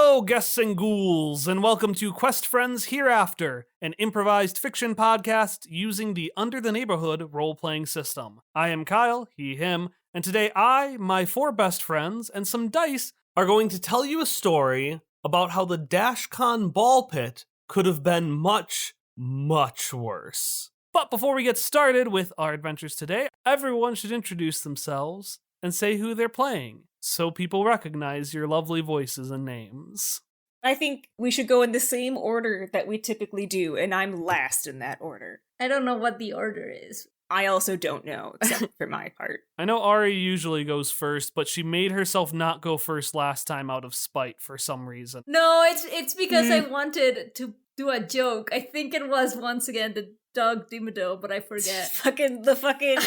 Hello, guests and ghouls, and welcome to Quest Friends Hereafter, an improvised fiction podcast using the Under the Neighborhood role-playing system. I am Kyle, he, him, and today I, my four best friends, and some dice are going to tell you a story about how the DashCon ball pit could have been much, much worse. But before we get started with our adventures today, everyone should introduce themselves and say who they're playing, so people recognize your lovely voices and names. I think we should go in the same order that we typically do, and I'm last in that order. I don't know what the order is. I also don't know, except for my part. I know Ari usually goes first, but she made herself not go first last time out of spite for some reason. No, it's because I wanted to do a joke. I think it was once again the dog Dimado, but I forget. the fucking...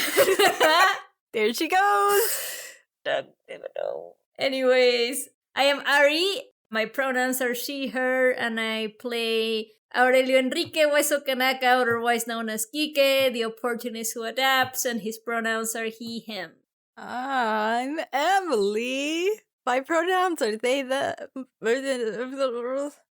There she goes! Doug Dimado. Anyways, I am Ari. My pronouns are she, her, and I play Aurelio Enrique Hueso Kanaka, otherwise known as Quique, the opportunist who adapts, and his pronouns are he, him. I'm Emily. My pronouns are they, them.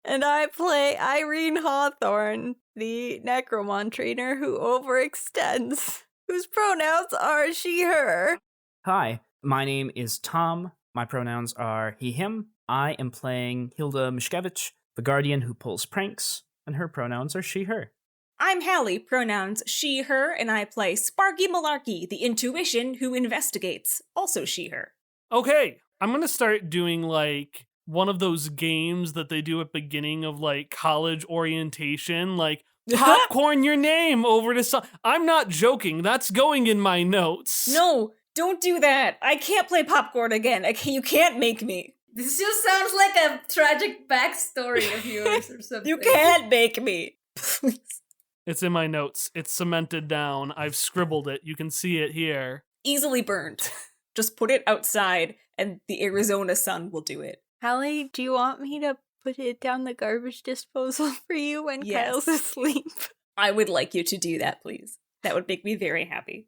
And I play Irene Hawthorne, the Necromon trainer who overextends, whose pronouns are she, her. Hi, my name is Tom. My pronouns are he, him. I am playing Hilda Mishkevich, the guardian who pulls pranks, and her pronouns are she, her. I'm Hallie, pronouns she, her, and I play Sparky Malarkey, the intuition who investigates, also she, her. Okay, I'm gonna start doing like one of those games that they do at beginning of like college orientation, like popcorn your name over to some. I'm not joking. That's going in my notes. No, don't do that. I can't play popcorn again. You can't make me. This just sounds like a tragic backstory of yours or something. You can't make me. Please. It's in my notes. It's cemented down. I've scribbled it. You can see it here. Easily burned. Just put it outside and the Arizona sun will do it. Hallie, do you want me to put it down the garbage disposal for you when Kyle's asleep? I would like you to do that, please. That would make me very happy.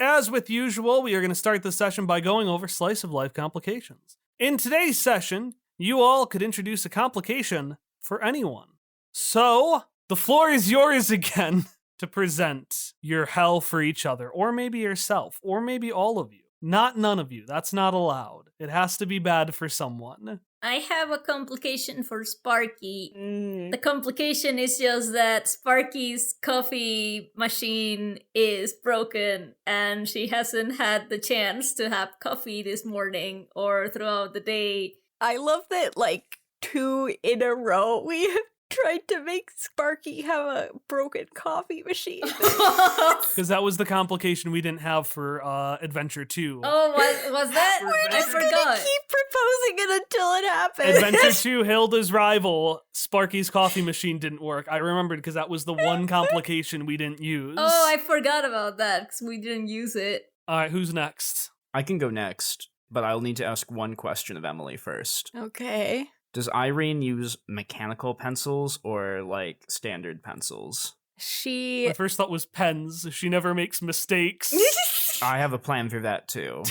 As with usual, we are going to start this session by going over slice of life complications. In today's session, you all could introduce a complication for anyone. So, the floor is yours again to present your hell for each other, or maybe yourself, or maybe all of you. Not none of you. That's not allowed. It has to be bad for someone. I have a complication for Sparky. The complication is just that Sparky's coffee machine is broken and she hasn't had the chance to have coffee this morning or throughout the day. I love that, like, 2 in a row we have tried to make Sparky have a broken coffee machine. Because that was the complication we didn't have for Adventure 2. Oh, was that? We're I just forgot. gonna keep proposing it until it happens. Adventure 2, Hilda's rival, Sparky's coffee machine didn't work. I remembered because that was the one complication we didn't use. Oh, I forgot about that because we didn't use it. All right, who's next? I can go next, but I'll need to ask one question of Emily first. Okay. Does Irene use mechanical pencils or, like, standard pencils? She... My first thought was pens. She never makes mistakes. I have a plan for that, too.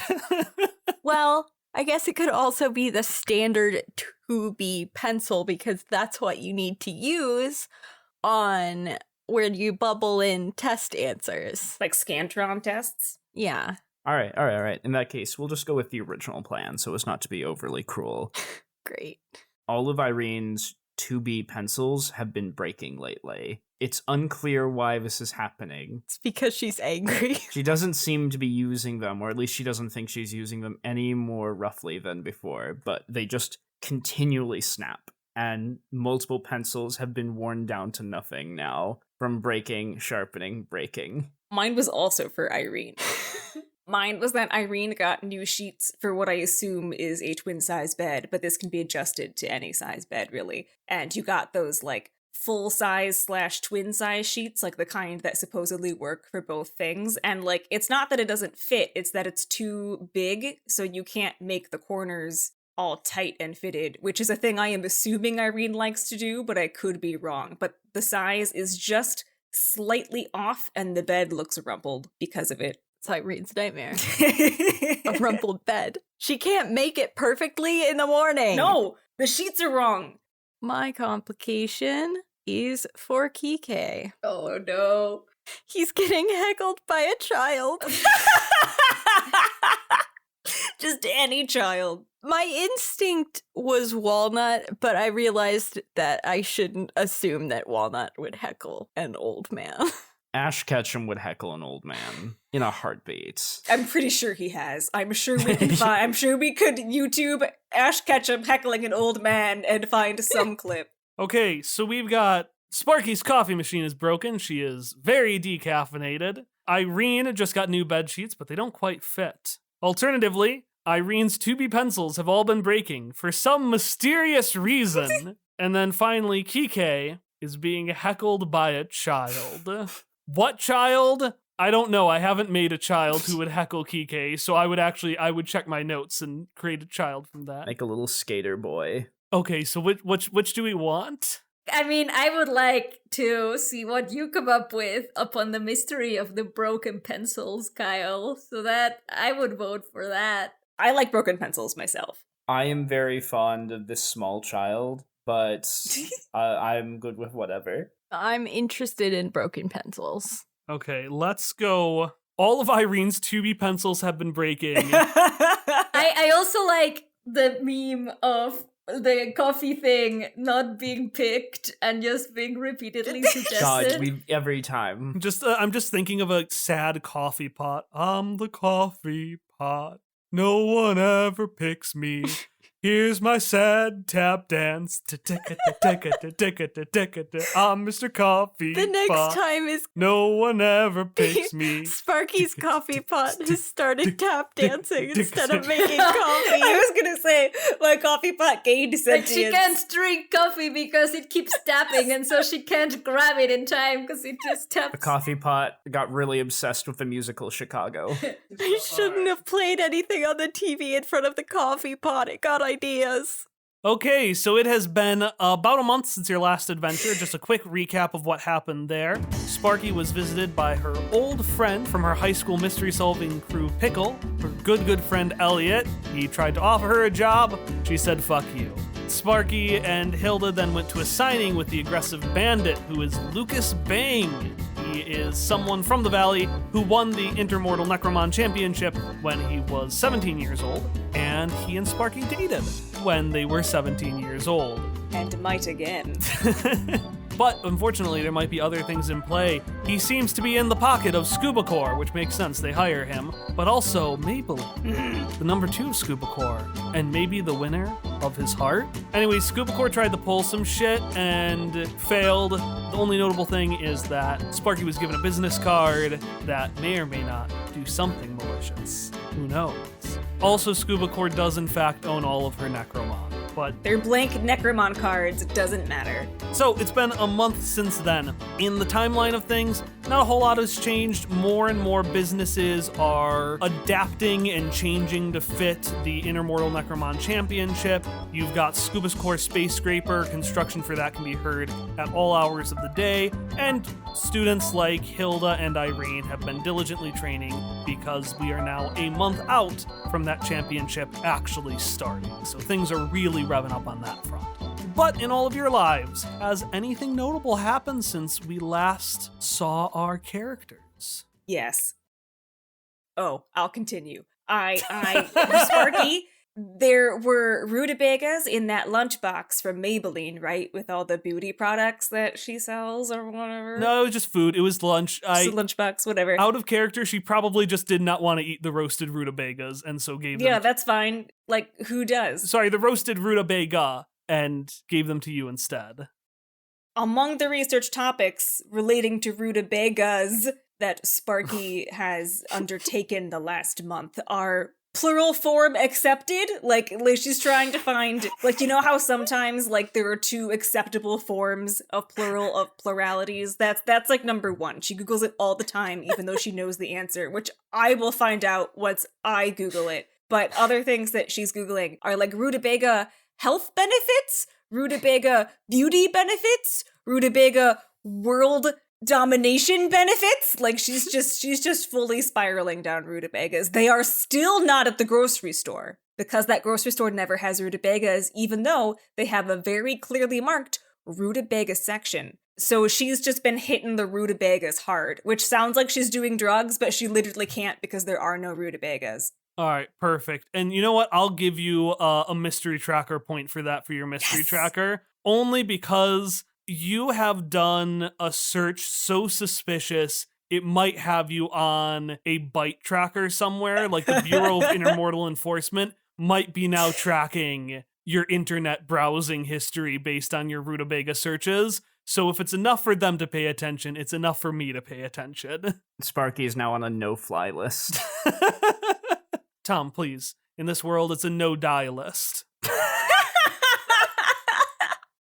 Well, I guess it could also be the standard 2B pencil because that's what you need to use on where you bubble in test answers. Like Scantron tests? Yeah. All right. In that case, we'll just go with the original plan so as not to be overly cruel. Great. All of Irene's 2B pencils have been breaking lately. It's unclear why this is happening. It's because she's angry. She doesn't seem to be using them, or at least she doesn't think she's using them any more roughly than before, but they just continually snap. And multiple pencils have been worn down to nothing now from breaking, sharpening, breaking. Mine was also for Irene. Mine was that Irene got new sheets for what I assume is a twin-size bed, but this can be adjusted to any size bed, really. And you got those, like, full-size / twin-size sheets, like the kind that supposedly work for both things. And, like, it's not that it doesn't fit, it's that it's too big, so you can't make the corners all tight and fitted, which is a thing I am assuming Irene likes to do, but I could be wrong. But the size is just slightly off, and the bed looks rumpled because of it. It's Irene's nightmare. A rumpled bed. She can't make it perfectly in the morning. No, The sheets are wrong. My complication is for Quique. Oh no. He's getting heckled by a child. Just any child. My instinct was Walnut, but I realized that I shouldn't assume that Walnut would heckle an old man. Ash Ketchum would heckle an old man in a heartbeat. I'm pretty sure he has. I'm sure we can find. I'm sure we could YouTube Ash Ketchum heckling an old man and find some clip. Okay, so we've got Sparky's coffee machine is broken. She is very decaffeinated. Irene just got new bed sheets, but they don't quite fit. Alternatively, Irene's 2B pencils have all been breaking for some mysterious reason. And then finally, Quique is being heckled by a child. What child? I don't know. I haven't made a child who would heckle Quique, so I would check my notes and create a child from that. Like a little skater boy. Okay, so which do we want? I mean, I would like to see what you come up with upon the mystery of the broken pencils, Kyle, so that I would vote for that. I like broken pencils myself. I am very fond of this small child, but I'm good with whatever. I'm interested in broken pencils. Okay, let's go. All of Irene's 2B pencils have been breaking. I also like the meme of the coffee thing not being picked and just being repeatedly suggested. God, every time. I'm just thinking of a sad coffee pot. I'm the coffee pot. No one ever picks me. Here's my sad tap dance. I'm Mr. Coffee The next Pot. time is No one ever picks me. Sparky's coffee pot has started tap dancing instead of making coffee. I was gonna say my coffee pot gained Like sentience. she can't drink coffee because it keeps tapping, and so she can't grab it in time because it just taps. The coffee pot got really obsessed with the musical Chicago. I shouldn't have played anything on the TV in front of the coffee pot. It got ideas. Okay, so it has been about a month since your last adventure. Just a quick recap of what happened there. Sparky was visited by her old friend from her high school mystery-solving crew, Pickle, her good friend Elliot. He tried to offer her a job. She said, fuck you. Sparky and Hilda then went to a signing with the aggressive bandit, who is Lucas Bang. He is someone from the Valley who won the Intermortal Necromon Championship when he was 17 years old, and he and Sparky dated when they were 17 years old. And might again. But unfortunately, there might be other things in play. He seems to be in the pocket of Scuba Core, which makes sense, they hire him, but also Maybelline, the number 2 of Scuba Core, and maybe the winner of his heart. Anyway, Scuba Core tried to pull some shit and failed. The only notable thing is that Sparky was given a business card that may or may not do something malicious. Who knows? Also, Scuba Core does in fact own all of her Necromon, but They're blank Necromon cards, it doesn't matter. so it's been a month since then. In the timeline of things, not a whole lot has changed. More and more businesses are adapting and changing to fit the Intermortal Necromon Championship. You've got Scuba Core Space Scraper. Construction for that can be heard at all hours of the day. And students like Hilda and Irene have been diligently training because we are now a month out from that championship actually starting. So things are really revving up on that front. But in all of your lives, has anything notable happened since we last saw our characters? Yes. Oh, I'll continue. Sparky, there were rutabagas in that lunchbox from Maybelline, right? With all the beauty products that she sells or whatever. No, it was just food. It was lunch. Just a lunchbox, whatever. Out of character, she probably just did not want to eat the roasted rutabagas, and so gave them. Yeah, that's fine. Like, who does? Sorry, the roasted rutabaga, and gave them to you instead. Among the research topics relating to rutabagas that Sparky has undertaken the last month are plural form accepted. Like she's trying to find, like, you know how sometimes like there are 2 acceptable forms of plural of pluralities? That's like number 1. She Googles it all the time, even though she knows the answer, which I will find out once I Google it. But other things that she's Googling are like rutabaga health benefits, rutabaga beauty benefits, rutabaga world domination benefits. Like she's just fully spiraling down rutabagas. They are still not at the grocery store. because that grocery store never has rutabagas, even though they have a very clearly marked rutabaga section. So she's just been hitting the rutabagas hard, which sounds like she's doing drugs, but she literally can't because there are no rutabagas. All right, perfect. And you know what? I'll give you a mystery tracker point for that for your mystery tracker, only because you have done a search so suspicious it might have you on a bite tracker somewhere, like the Bureau of Intermortal Enforcement might be now tracking your internet browsing history based on your rutabaga searches. So if it's enough for them to pay attention, it's enough for me to pay attention. Sparky is now on a no-fly list. Tom, please. In this world, it's a no-die list.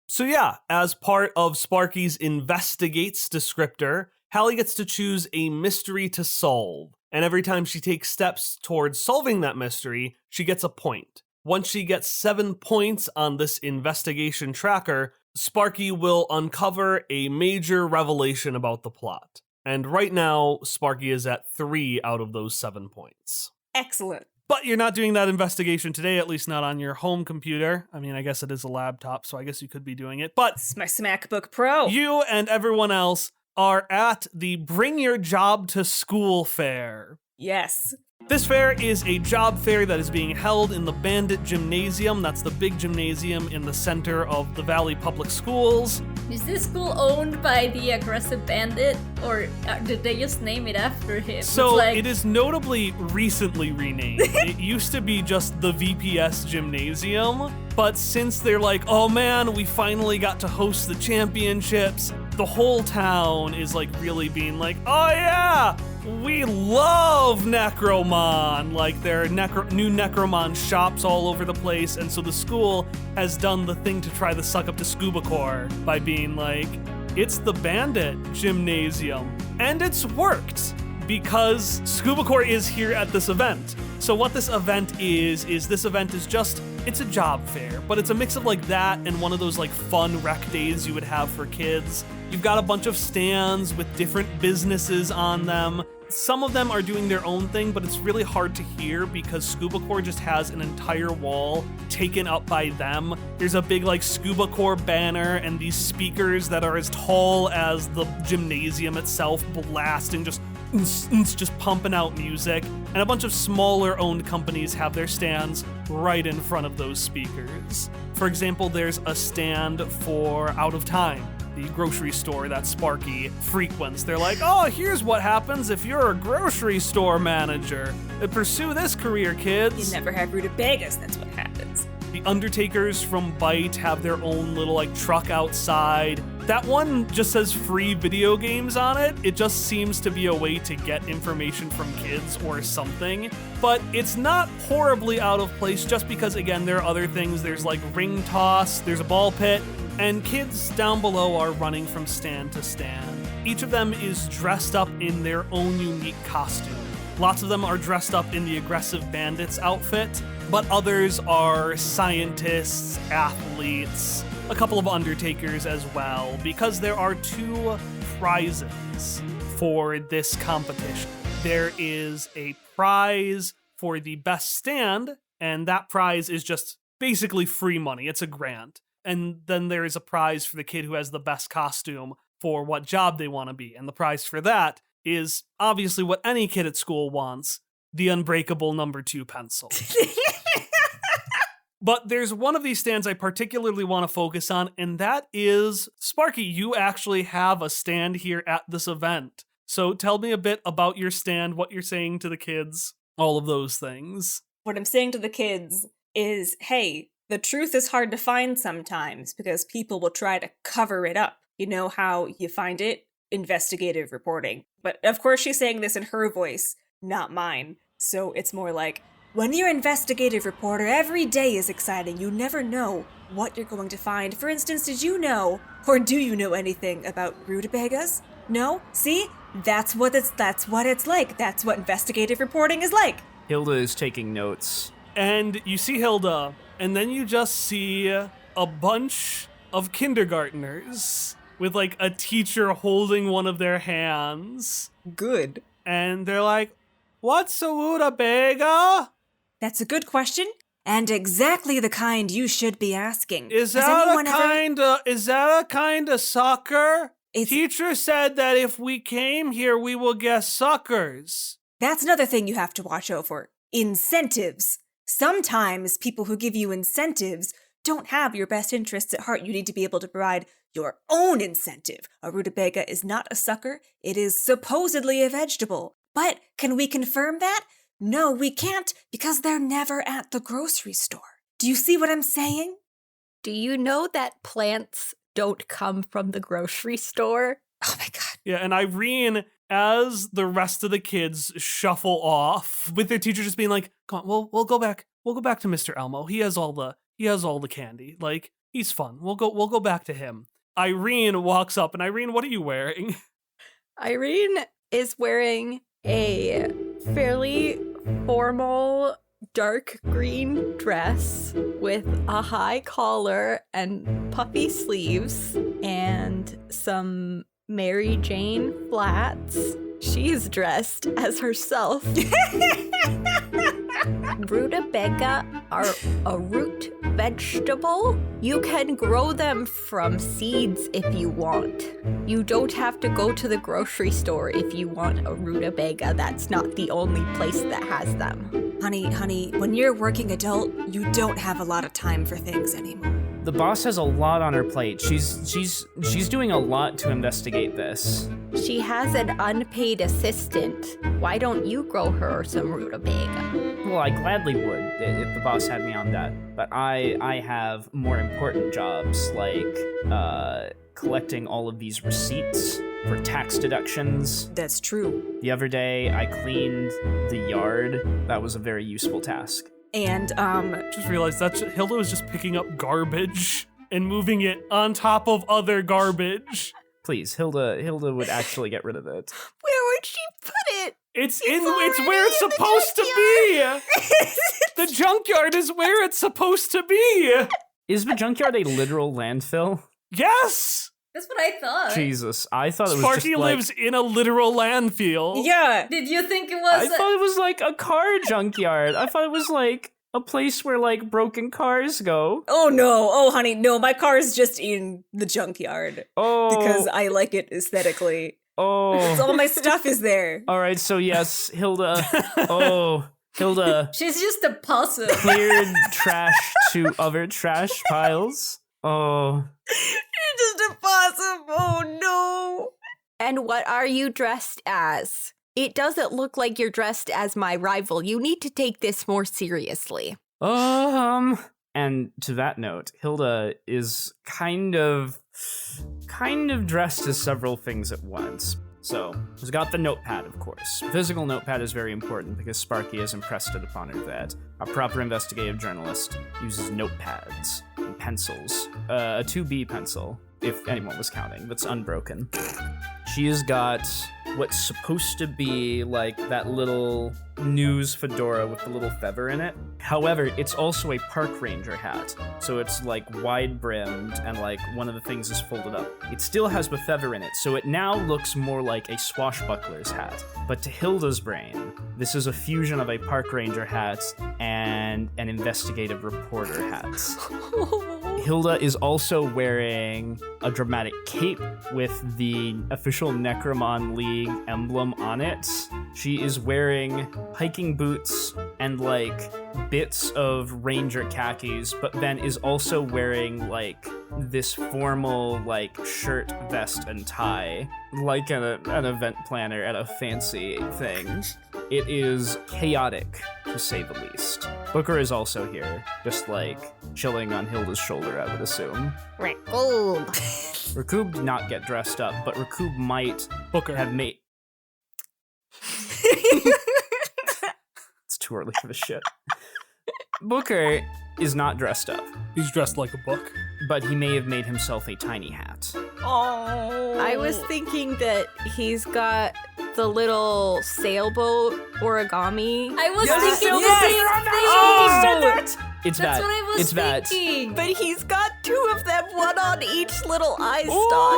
So yeah, as part of Sparky's Investigates descriptor, Hallie gets to choose a mystery to solve. And every time she takes steps towards solving that mystery, she gets a point. Once she gets 7 points on this investigation tracker, Sparky will uncover a major revelation about the plot. And right now, Sparky is at 3 out of those 7 points. Excellent. But you're not doing that investigation today, at least not on your home computer. I mean, I guess it is a laptop, so I guess you could be doing it. But It's my SmackBook Pro. you and everyone else are at the Bring Your Job to School fair. Yes. This fair is a job fair that is being held in the Bandit Gymnasium. That's the big gymnasium in the center of the Valley Public Schools. Is this school owned by the aggressive bandit, or did they just name it after him? So It's like, it is notably recently renamed. It used to be just the VPS Gymnasium, but since they're like, oh man, we finally got to host the championships, the whole town is like really being like, oh yeah, we love Necromon. Like there are new Necromon shops all over the place, and so the school has done the thing to try to suck up to Scuba Core by being like, it's the Bandit Gymnasium. And it's worked, because Scuba Core is here at this event. So what this event is this event is just, it's a job fair, but it's a mix of like that and one of those like fun rec days you would have for kids. You've got a bunch of stands with different businesses on them. Some of them are doing their own thing, but it's really hard to hear because Scuba Core just has an entire wall taken up by them. There's a big like Scuba Core banner and these speakers that are as tall as the gymnasium itself, blasting just pumping out music. And a bunch of smaller owned companies have their stands right in front of those speakers. For example, there's a stand for Out of Time, the grocery store that Sparky frequents. They're like, oh, here's what happens if you're a grocery store manager. Pursue this career, kids. You never have rutabagas, that's what happens. The Undertakers from Byte have their own little like truck outside. That one just says free video games on it. It just seems to be a way to get information from kids or something. But it's not horribly out of place just because, again, there are other things. There's like ring toss, there's a ball pit, and kids down below are running from stand to stand. Each of them is dressed up in their own unique costume. Lots of them are dressed up in the aggressive bandits outfit, but others are scientists, athletes, a couple of Undertakers as well, because there are 2 prizes for this competition. There is a prize for the best stand, and that prize is just basically free money. It's a grant. And then there is a prize for the kid who has the best costume for what job they want to be. And the prize for that is obviously what any kid at school wants, the unbreakable number 2 pencil. But there's one of these stands I particularly want to focus on, and that is, Sparky, you actually have a stand here at this event. So tell me a bit about your stand, what you're saying to the kids, all of those things. What I'm saying to the kids is, hey, the truth is hard to find sometimes because people will try to cover it up. You know how you find it? Investigative reporting. But of course she's saying this in her voice, not mine. So it's more like, when you're an investigative reporter, every day is exciting. You never know what you're going to find. For instance, did you know, or do you know anything about rutabagas? No? See? That's what it's like. That's what investigative reporting is like. Hilda is taking notes. And you see Hilda, and then you just see a bunch of kindergartners with like a teacher holding one of their hands. Good. And they're like, what's a rutabaga? That's a good question. And exactly the kind you should be asking. Is Has that anyone a kind of sucker? It's- Teacher said that if we came here, we will get suckers. That's another thing you have to watch over. Incentives. Sometimes people who give you incentives don't have your best interests at heart. You need to be able to provide your own incentive. A rutabaga is not a sucker. It is supposedly a vegetable. But can we confirm that? No, we can't, because they're never at the grocery store. Do you see what I'm saying? Do you know that plants don't come from the grocery store? Oh my god. Yeah, and Irene, as the rest of the kids shuffle off, with their teacher just being like, "Come on, we'll go back. We'll go back to Mr. Elmo. He has all the candy. Like, he's fun. We'll go back to him." Irene walks up, and Irene, what are you wearing? Irene is wearing a fairly formal dark green dress with a high collar and puffy sleeves and some Mary Jane flats. She's dressed as herself. Rutabaga are a root vegetable. You can grow them from seeds if you want. You don't have to go to the grocery store if you want a rutabaga. That's not the only place that has them. Honey, when you're a working adult, you don't have a lot of time for things anymore. The boss has a lot on her plate. She's doing a lot to investigate this. She has an unpaid assistant. Why don't you grow her some rutabaga? Well, I gladly would if the boss had me on that. But I have more important jobs like collecting all of these receipts for tax deductions. That's true. The other day, I cleaned the yard. That was a very useful task. And, Just realized that Hilda was just picking up garbage and moving it on top of other garbage. Please, Hilda would actually get rid of it. Where would she put it? It's already where it's in the supposed to be. The junkyard is where it's supposed to be. Is the junkyard a literal landfill? Yes. That's what I thought. Jesus, I thought it was Sparky just like... lives in a literal landfill. yeah. Did you think it I was? thought it was like a car junkyard. I thought it was like a place where like broken cars go. Oh no. Oh honey, no, my car is just in the junkyard. Oh. Because I like it aesthetically. Oh. So all my stuff is there. All right, so yes, Hilda. Oh, Hilda She's just a possum. cleared trash to other trash piles. Oh. You're just a possum. Oh no. And what are you dressed as? It doesn't look like you're dressed as my rival. You need to take this more seriously. And to that note, Hilda is kind of dressed as several things at once. So, she's got the notepad, of course. Physical notepad is very important because Sparky has impressed it upon her that a proper investigative journalist uses notepads and pencils. A 2B pencil, if anyone was counting, that's unbroken. She has got what's supposed to be like that little news fedora with the little feather in it. However, it's also a park ranger hat. So it's like wide brimmed and like one of the things is folded up. It still has the feather in it, so it now looks more like a swashbuckler's hat. But to Hilda's brain, this is a fusion of a park ranger hat and an investigative reporter hat. Hilda is also wearing a dramatic cape with the official Necromon League emblem on it. She is wearing hiking boots and like bits of ranger khakis, but then is also wearing like this formal like shirt, vest, and tie, like an event planner at a fancy thing. It is chaotic, to say the least. Booker is also here, just like chilling on Hilda's shoulder, I would assume. Rakub did not get dressed up, but Rakub might Booker. have made... It's too early for the shit. Booker is not dressed up, He's dressed like a book. but he may have made himself a tiny hat. Oh. I was thinking that he's got the little sailboat origami. I was Yes, thinking Hilda, the same you're on thing. It's That's that. what I was It's that. thinking. But he's got two of them, one on each little eye stalk.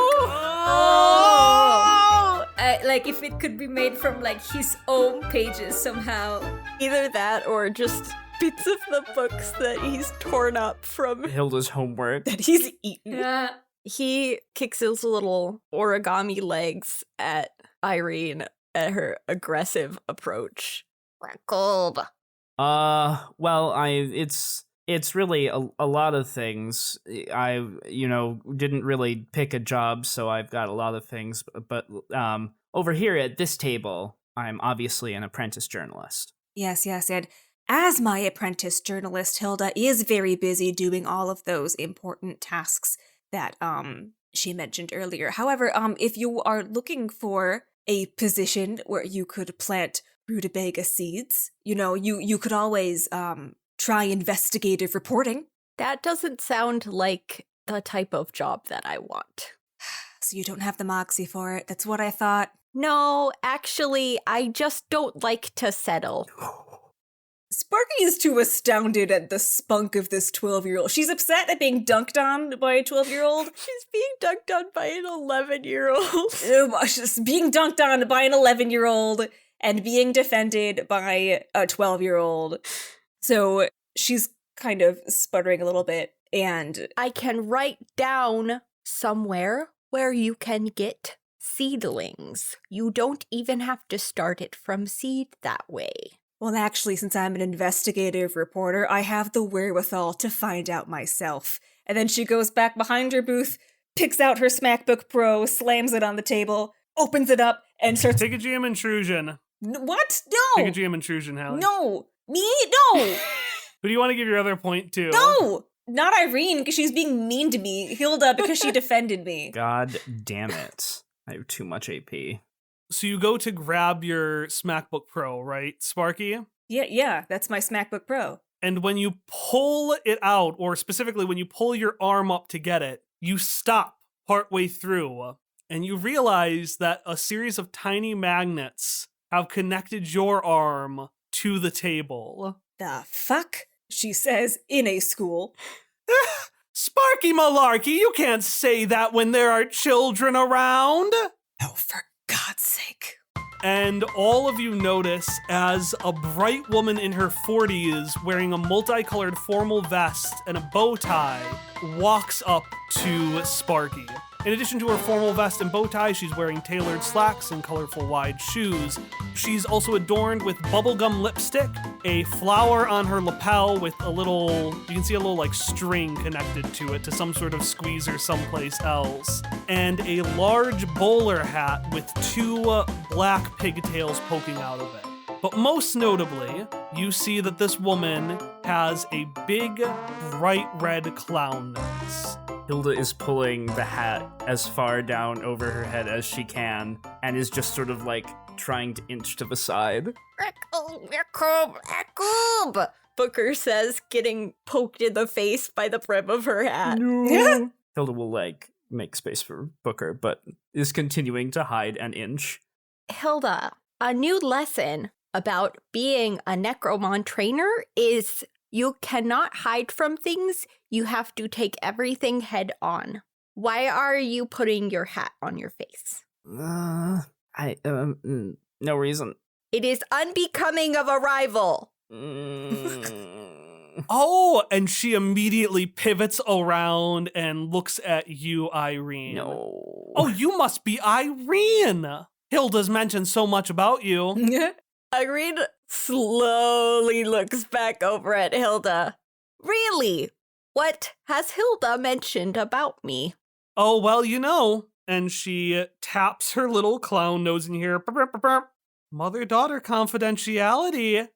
Oh! Like if it could be made from like his own pages somehow. Either that or just bits of the books that he's torn up from. Hilda's homework. That he's eaten. Yeah. He kicks his little origami legs at Irene at her aggressive approach. Cold. Well, it's really a lot of things. I, didn't really pick a job, so I've got a lot of things. But over here at this table, I'm obviously an apprentice journalist. Yes, and as my apprentice journalist, Hilda is very busy doing all of those important tasks that she mentioned earlier. However, if you are looking for a position where you could plant rutabaga seeds, you could always try investigative reporting. That doesn't sound like the type of job that I want. So you don't have the moxie for it. That's what I thought. No, actually, I just don't like to settle. Sparky is too astounded at the spunk of this 12-year-old. She's upset at being dunked on by a 12-year-old. She's being dunked on by an 11-year-old. She's being dunked on by an 11-year-old and being defended by a 12-year-old. So she's kind of sputtering a little bit, and I can write down somewhere where you can get seedlings. You don't even have to start it from seed that way. Well, actually, since I'm an investigative reporter, I have the wherewithal to find out myself. And then she goes back behind her booth, picks out her SmackBook Pro, slams it on the table, opens it up, and starts... Take a GM intrusion. What? No! Take a GM intrusion, Hallie. No! Me? No! Who do you want to give your other point to? No! Not Irene, because she's being mean to me. Hilda, because she defended me. God damn it. I have too much AP. So you go to grab your SmackBook Pro, right, Sparky? Yeah, that's my SmackBook Pro. And when you pull it out, or specifically when you pull your arm up to get it, you stop partway through, and you realize that a series of tiny magnets have connected your arm to the table. The fuck? She says in a school. Sparky Malarkey, you can't say that when there are children around. Oh, for God's sake. And all of you notice as a bright woman in her 40s wearing a multicolored formal vest and a bow tie walks up to Sparky. In addition to her formal vest and bow tie, she's wearing tailored slacks and colorful wide shoes. She's also adorned with bubblegum lipstick, a flower on her lapel with you can see a little like string connected to it to some sort of squeezer someplace else, and a large bowler hat with two black pigtails poking out of it. But most notably, you see that this woman has a big, bright red clown nose. Hilda is pulling the hat as far down over her head as she can, and is just sort of like trying to inch to the side. Booker says, getting poked in the face by the brim of her hat. No. Hilda will make space for Booker, but is continuing to hide and inch. Hilda, a new lesson about being a Necromon trainer is you cannot hide from things. You have to take everything head on. Why are you putting your hat on your face? No reason. It is unbecoming of a rival. Oh, and she immediately pivots around and looks at you, Irene. No. Oh, you must be Irene. Hilda's mentioned so much about you. Irene slowly looks back over at Hilda. Really? What has Hilda mentioned about me? Oh, well, and she taps her little clown nose in here. Mother-daughter confidentiality.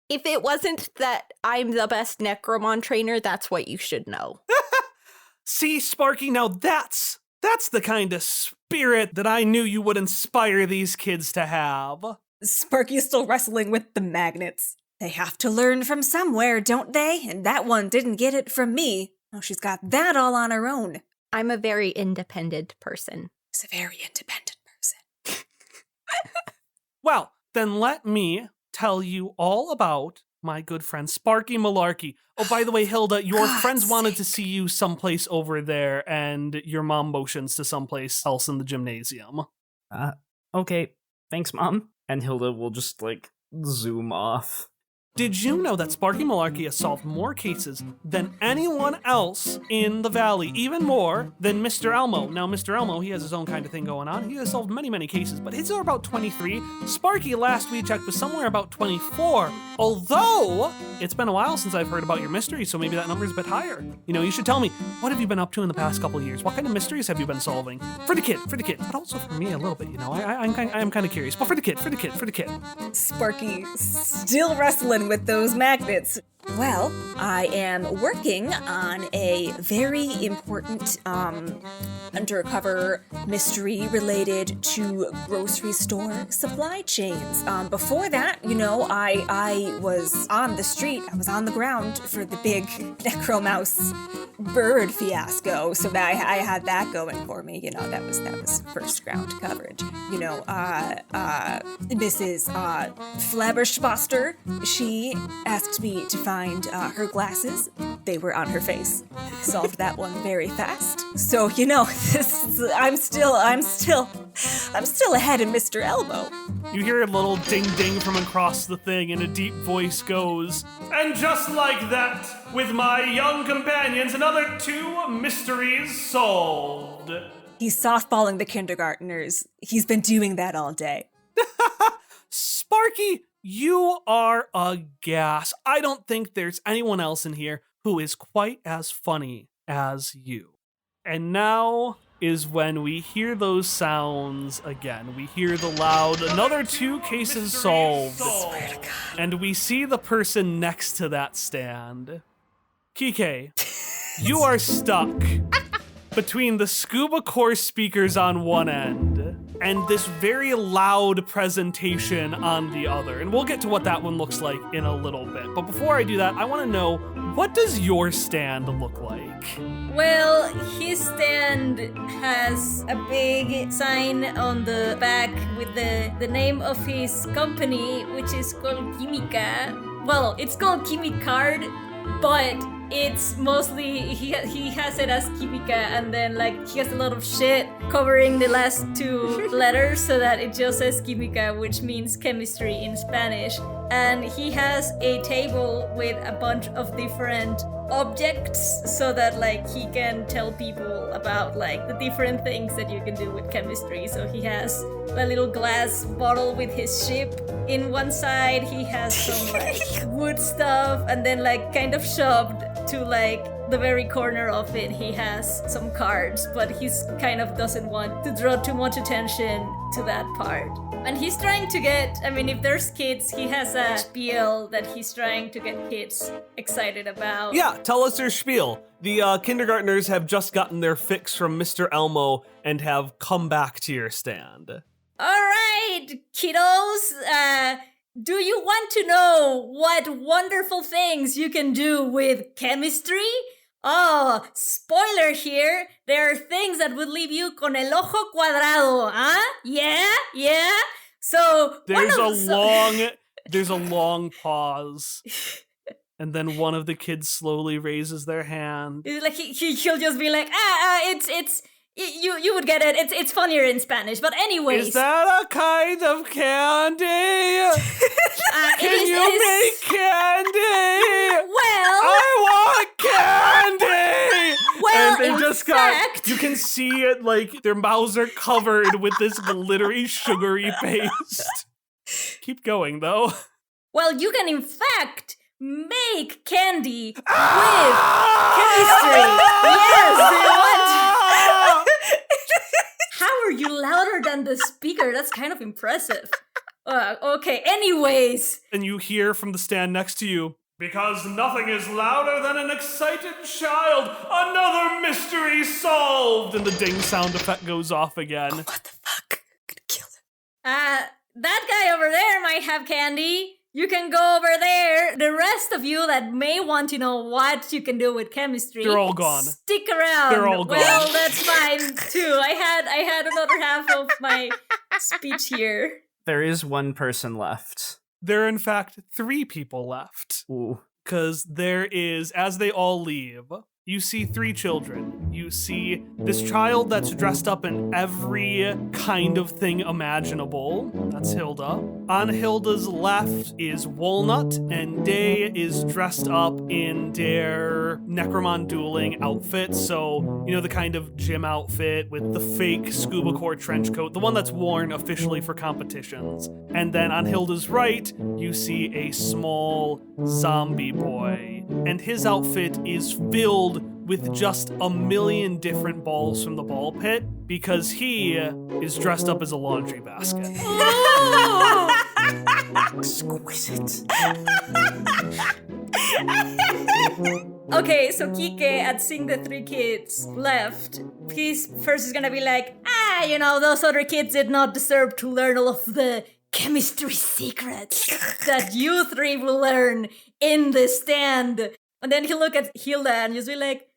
If it wasn't that I'm the best Necromon trainer, that's what you should know. See, Sparky, now that's the kind of spirit that I knew you would inspire these kids to have. Sparky's still wrestling with the magnets. They have to learn from somewhere, don't they? And that one didn't get it from me. Oh, she's got that all on her own. I'm a very independent person. She's a very independent person. Well, then let me tell you all about my good friend Sparky Malarkey. Oh, by the way, Hilda, your friends wanted to see you someplace over there, and your mom motions to someplace else in the gymnasium. Okay. Thanks, Mom. And Hilda will just, zoom off. Did you know that Sparky Malarkey has solved more cases than anyone else in the valley, even more than Mr. Elmo? Now, Mr. Elmo, he has his own kind of thing going on. He has solved many, many cases, but his are about 23. Sparky, last we checked, was somewhere about 24. Although, it's been a while since I've heard about your mystery, so maybe that number's a bit higher. You know, you should tell me, what have you been up to in the past couple of years? What kind of mysteries have you been solving? For the kid, but also for me a little bit, you know. I'm kind of curious, but for the kid. Sparky still wrestling with those magnets. Well, I am working on a very important undercover mystery related to grocery store supply chains. Before that, you know, I was on the street. I was on the ground for the big Necromouse bird fiasco, so that I had that going for me. You know, that was first ground coverage. You know, Mrs. Flabberschboster, she asked me to find her glasses. They were on her face. Solved that one very fast. So, you know, I'm still ahead of Mr. Elmo. You hear a little ding ding from across the thing, and a deep voice goes, "And just like that, with my young companions, another 2 mysteries solved." He's softballing the kindergartners. He's been doing that all day. Sparky, you are a gas. I don't think there's anyone else in here who is quite as funny as you. And now is when we hear those sounds again. We hear the loud, another 2 cases solved. And we see the person next to that stand. Quique, you are stuck between the scuba core speakers on one end and this very loud presentation on the other. And we'll get to what that one looks like in a little bit. But before I do that, I want to know, what does your stand look like? Well, his stand has a big sign on the back with the name of his company, which is called Química. Well, it's called Químicard, but it's mostly, he has it as Química, and then like he has a lot of shit covering the last 2 letters so that it just says Química, which means chemistry in Spanish. And he has a table with a bunch of different objects so that like he can tell people about like the different things that you can do with chemistry. So he has a little glass bottle with his ship in one side. He has some like wood stuff, and then like kind of shoved to like the very corner of it, he has some cards, but he's kind of doesn't want to draw too much attention to that part. And he's trying to get, I mean, if there's kids, he has a spiel that he's trying to get kids excited about. Yeah, tell us your spiel. The kindergartners have just gotten their fix from Mr. Elmo and have come back to your stand. All right, kiddos, do you want to know what wonderful things you can do with chemistry? Oh, spoiler here, there are things that would leave you con el ojo cuadrado, huh? Yeah? So, there's a long pause. And then one of the kids slowly raises their hand. Like he'll just be like, you would get it. It's funnier in Spanish. But anyways, is that a kind of candy? Can you make candy? Well, I want candy. Well, and they in just fact, you can see it like their mouths are covered with this glittery, sugary paste. Keep going though. Well, you can in fact make candy with chemistry. Yes, How are you louder than the speaker? That's kind of impressive. Okay, anyways. And you hear from the stand next to you, because nothing is louder than an excited child. Another mystery solved. And the ding sound effect goes off again. Oh, what the fuck? I'm gonna kill them. That guy over there might have candy. You can go over there. The rest of you that may want to know what you can do with chemistry, they're all gone. Stick around. They're all gone. Well, that's fine too. I had another half of my speech here. There is one person left. There are in fact 3 people left. Ooh. Because there is, as they all leave, you see 3 children. You see this child that's dressed up in every kind of thing imaginable. That's Hilda. On Hilda's left is Walnut, and Day is dressed up in their Necromon dueling outfit. So, the kind of gym outfit with the fake scuba core trench coat, the one that's worn officially for competitions. And then on Hilda's right, you see a small zombie boy, and his outfit is filled with just a million different balls from the ball pit because he is dressed up as a laundry basket. Exquisite. Okay, so Quique, at seeing the 3 kids left, he's first is gonna be like, those other kids did not deserve to learn all of the chemistry secrets that you 3 will learn in the stand. And then he'll look at Hilda and just be like,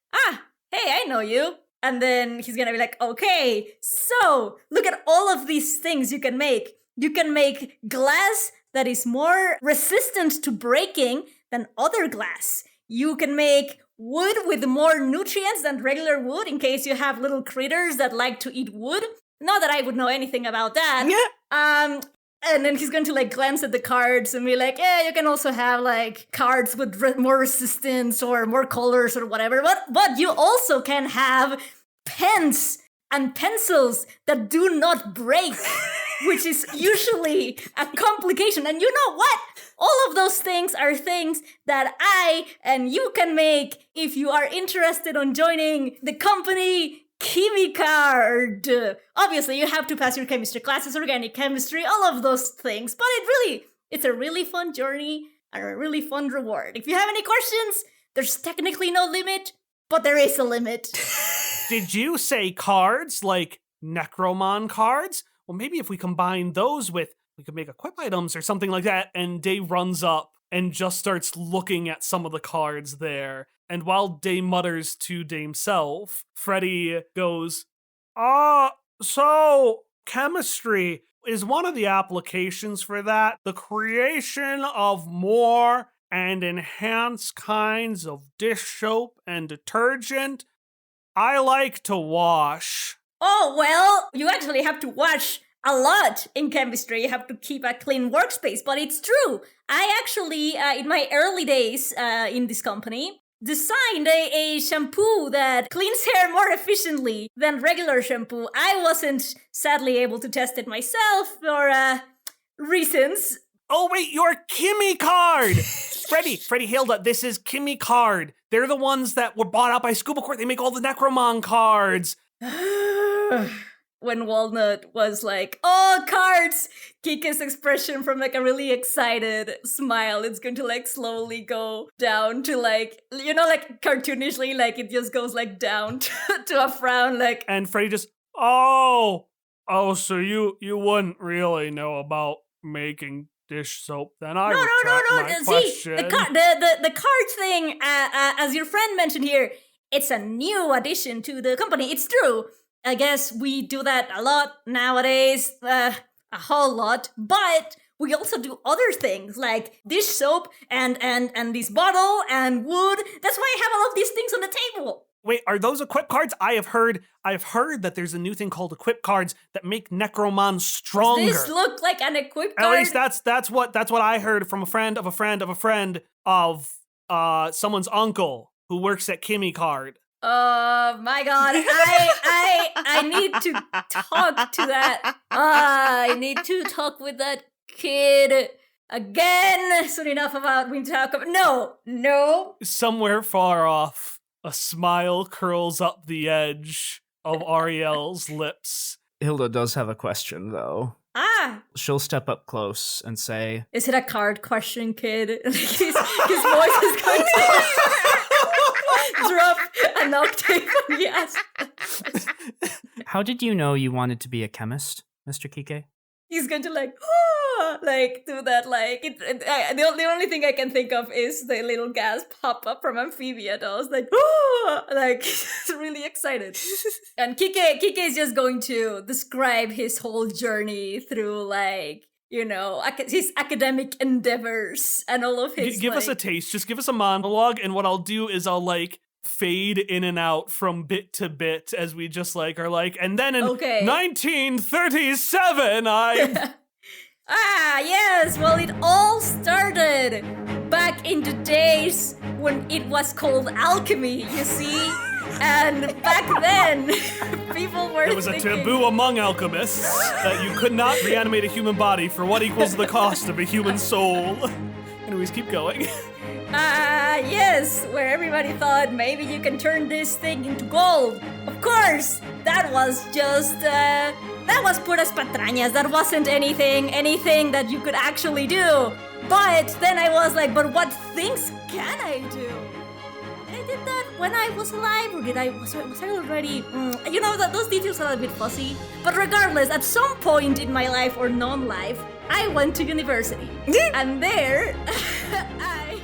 hey, I know you. And then he's gonna be like, okay, so look at all of these things you can make. You can make glass that is more resistant to breaking than other glass. You can make wood with more nutrients than regular wood in case you have little critters that like to eat wood. Not that I would know anything about that. And then he's going to glance at the cards and be like, you can also have cards with more resistance or more colors or whatever. But you also can have pens and pencils that do not break, which is usually a complication. And you know what? All of those things are things that I and you can make if you are interested on joining the company Chemicard. Obviously, you have to pass your chemistry classes, organic chemistry, all of those things. But it's a really fun journey and a really fun reward. If you have any questions, there's technically no limit, but there is a limit. Did you say cards like Necromon cards? Well, maybe if we combine those with, we could make equip items or something like that. And Day runs up and just starts looking at some of the cards there. And while Day mutters to himself, Freddy goes, so chemistry is one of the applications for that. The creation of more and enhanced kinds of dish soap and detergent. I like to wash. Oh, well, you actually have to wash a lot in chemistry. You have to keep a clean workspace, but it's true. I actually, in my early days in this company, designed a shampoo that cleans hair more efficiently than regular shampoo. I wasn't sadly able to test it myself for reasons. Oh, wait, you're Chemicard! Freddy, Hilda, this is Chemicard. They're the ones that were bought out by Scuba Corp. They make all the Necromon cards. When Walnut was like, oh, cards! Kika's expression from a really excited smile, it's going to slowly go down to cartoonishly, it just goes down to a frown, And Freddy just, so you wouldn't really know about making dish soap, then I retract my question. The card thing, as your friend mentioned here, it's a new addition to the company. It's true. I guess we do that a lot nowadays, a whole lot, but we also do other things like dish soap and this bottle and wood. That's why I have all of these things on the table. Wait, are those equip cards? I've heard that there's a new thing called equip cards that make Necromon stronger. Does this look like an equip card? At least that's what I heard from a friend of a friend of a friend of someone's uncle who works at Chemicard. Oh my god, I need to talk to that. I need to talk with that kid again. Soon enough about we talk about. No. Somewhere far off, a smile curls up the edge of Ariel's lips. Hilda does have a question, though. She'll step up close and say, is it a card question, kid? His voice is going to drop an octave when he asks. How did you know you wanted to be a chemist, Mr. Quique? He's going to do that, the only thing I can think of is the little gas pop up from Amphibia dolls, he's really excited. And Quique is just going to describe his whole journey through, his academic endeavors and all of his. Give us a taste. Just give us a monologue, and what I'll do is I'll fade in and out from bit to bit as we just like are like, and then in Okay. 1937, I... Yes, well, it all started back in the days when it was called alchemy, you see? And back then, people were It was a thinking, taboo among alchemists that you could not reanimate a human body for what equals the cost of a human soul. Anyways, keep going. Yes, where everybody thought maybe you can turn this thing into gold. Of course, that was just, that was puras patrañas. That wasn't anything that you could actually do. But then I was like, but what things can I do? I did that when I was alive, or was I already? You know, those details are a bit fuzzy. But regardless, at some point in my life or non-life, I went to university. And there, I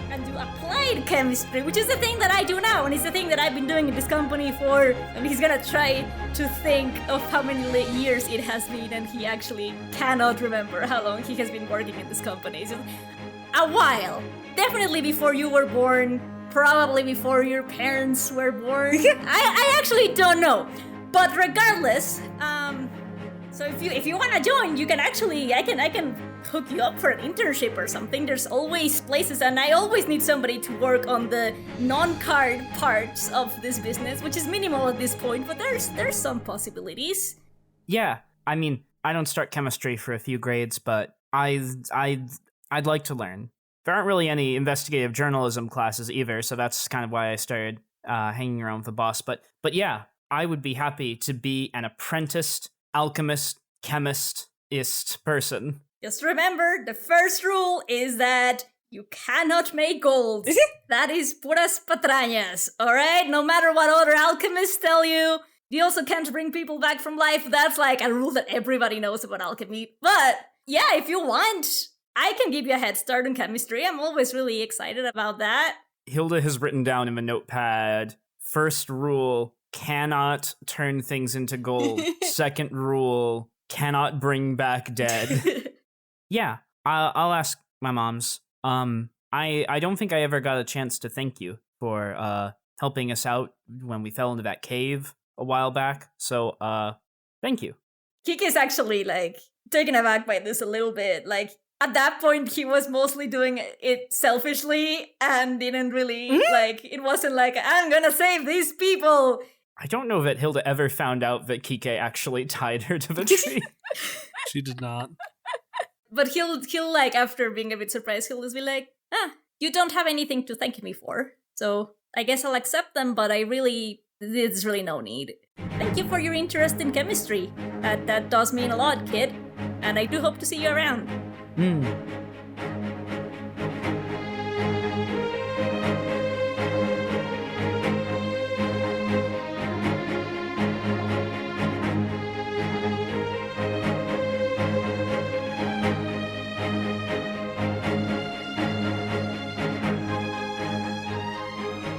can do applied chemistry, which is the thing that I do now, and it's the thing that I've been doing in this company for, and he's gonna try to think of how many years it has been, and he actually cannot remember how long he has been working in this company. So, a while. Definitely before you were born, probably before your parents were born. I actually don't know. But regardless, so if you wanna join, you can actually, I can hook you up for an internship or something. There's always places, and I always need somebody to work on the non-card parts of this business, which is minimal at this point, but there's some possibilities. Yeah, I mean, I don't start chemistry for a few grades, but I'd like to learn. There aren't really any investigative journalism classes either, so that's kind of why I started hanging around with the boss. But yeah, I would be happy to be an apprenticed alchemist, chemist-ist person. Just remember, the first rule is that you cannot make gold. That is puras patrañas, alright? No matter what other alchemists tell you. You also can't bring people back from life. That's like a rule that everybody knows about alchemy. But yeah, if you want, I can give you a head start in chemistry. I'm always really excited about that. Hilda has written down in a notepad, first rule, cannot turn things into gold. Second rule, cannot bring back dead. Yeah, I'll ask my moms. I don't think I ever got a chance to thank you for helping us out when we fell into that cave a while back. So, thank you. Quique is actually, like, taken aback by this a little bit. Like, at that point, he was mostly doing it selfishly and didn't really, like, it wasn't like, I'm gonna save these people. I don't know that Hilda ever found out that Quique actually tied her to the tree. She did not. But he'll like, after being a bit surprised, he'll just be like, you don't have anything to thank me for. So I guess I'll accept them, but there's really no need. Thank you for your interest in chemistry. That does mean a lot, kid. And I do hope to see you around.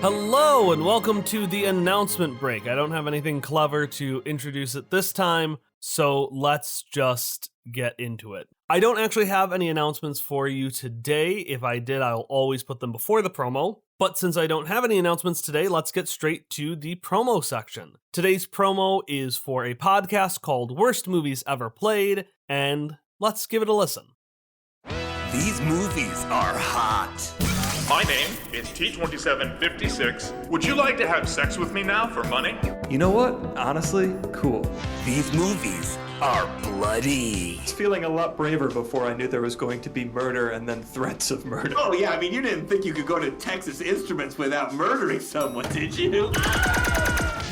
Hello and welcome to the announcement break. I don't have anything clever to introduce at this time, so let's just get into it. I don't actually have any announcements for you today. If I did, I'll always put them before the promo. But since I don't have any announcements today, let's get straight to the promo section. Today's promo is for a podcast called Worst Movies Ever Played, and let's give it a listen. These movies are hot. My name is T2756. Would you like to have sex with me now for money? You know what? Honestly, cool. These movies are bloody. I was feeling a lot braver before I knew there was going to be murder and then threats of murder. Oh yeah, I mean, you didn't think you could go to Texas Instruments without murdering someone, did you?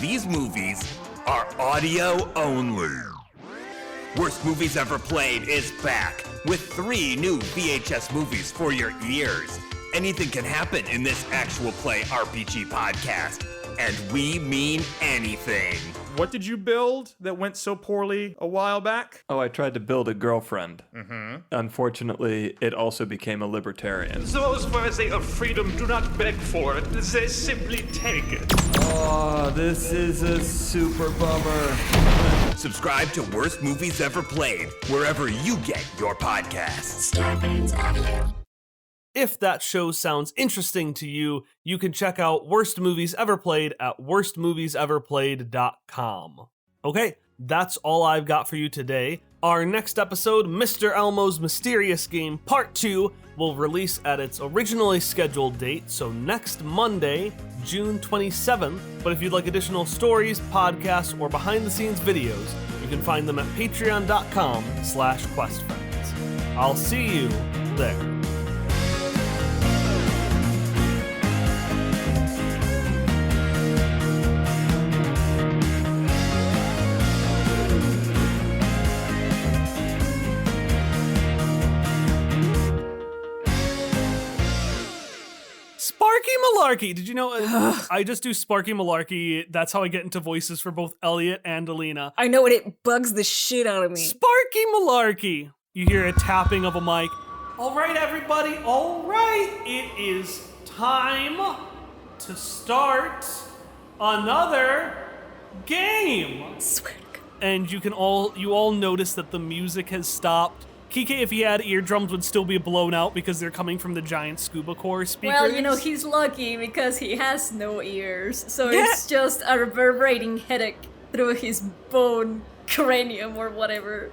These movies are audio only. Worst Movies Ever Played is back with 3 new VHS movies for your ears. Anything can happen in this actual play RPG podcast, and we mean anything. What did you build that went so poorly a while back? Oh, I tried to build a girlfriend. Unfortunately, it also became a libertarian. Those words of freedom do not beg for it, they simply take it. Oh, this is a super bummer. Subscribe to Worst Movies Ever Played, wherever you get your podcasts. if that show sounds interesting to you, you can check out Worst Movies Ever Played at worstmovieseverplayed.com. Okay, that's all I've got for you today. Our next episode, Mr. Elmo's Mysterious Game Part 2, will release at its originally scheduled date, so next Monday, June 27th. But if you'd like additional stories, podcasts, or behind-the-scenes videos, you can find them at patreon.com/questfriends. I'll see you there. Sparky Malarkey! Did you know I just do Sparky Malarkey? That's how I get into voices for both Elliot and Alina. I know, it bugs the shit out of me. Sparky Malarkey! You hear a tapping of a mic. All right, everybody, all right. It is time to start another game. Swear to God. And you all notice that the music has stopped. Quique, if he had eardrums, would still be blown out because they're coming from the giant scuba core speakers. Well, he's lucky because he has no ears, so it's just a reverberating headache through his bone cranium or whatever.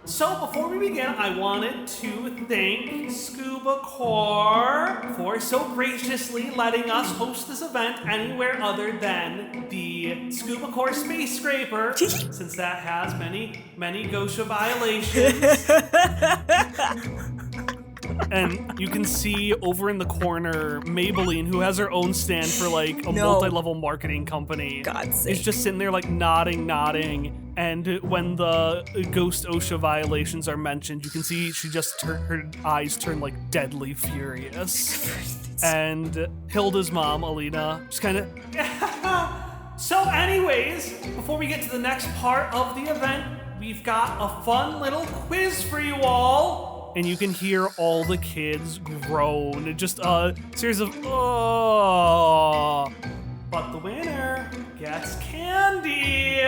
So before we begin, I wanted to thank Scuba Core for so graciously letting us host this event anywhere other than the Scuba Core Space Scraper, since that has many GOSHA violations. And you can see over in the corner Maybelline, who has her own stand for like a multi-level marketing company. God's sake. Is just sitting there like nodding. And when the ghost OSHA violations are mentioned, you can see she just her eyes turn like deadly furious. And Hilda's mom, Alina, just kind of. So anyways, before we get to the next part of the event, we've got a fun little quiz for you all. And you can hear all the kids groan. Just a series of oh. But the winner gets candy.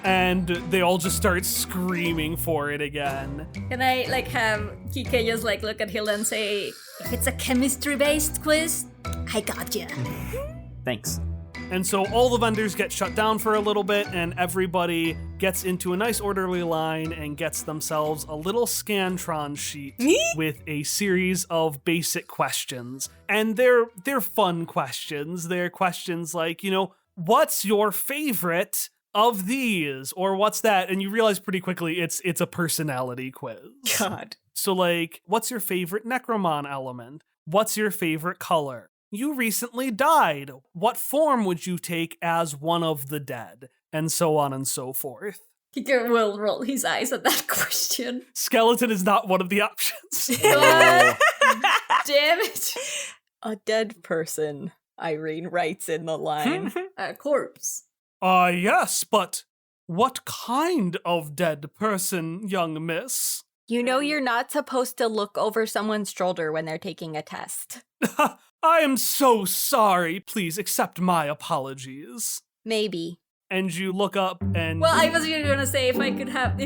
And they all just start screaming for it again. Can I have Quique just look at Hilda and say, if it's a chemistry-based quiz, I got you. Thanks. And so all the vendors get shut down for a little bit, and everybody gets into a nice orderly line and gets themselves a little Scantron sheet with a series of basic questions. And they're fun questions. They're questions like, what's your favorite of these? Or what's that? And you realize pretty quickly it's a personality quiz. God. So what's your favorite Necromon element? What's your favorite color? You recently died. What form would you take as one of the dead? And so on and so forth. Quique will roll his eyes at that question. Skeleton is not one of the options. What? Damn it. A dead person, Irene writes in the line. A corpse. Yes, but what kind of dead person, young miss? You're not supposed to look over someone's shoulder when they're taking a test. I am so sorry. Please accept my apologies. Maybe. And you look up and... Well, I was really gonna say if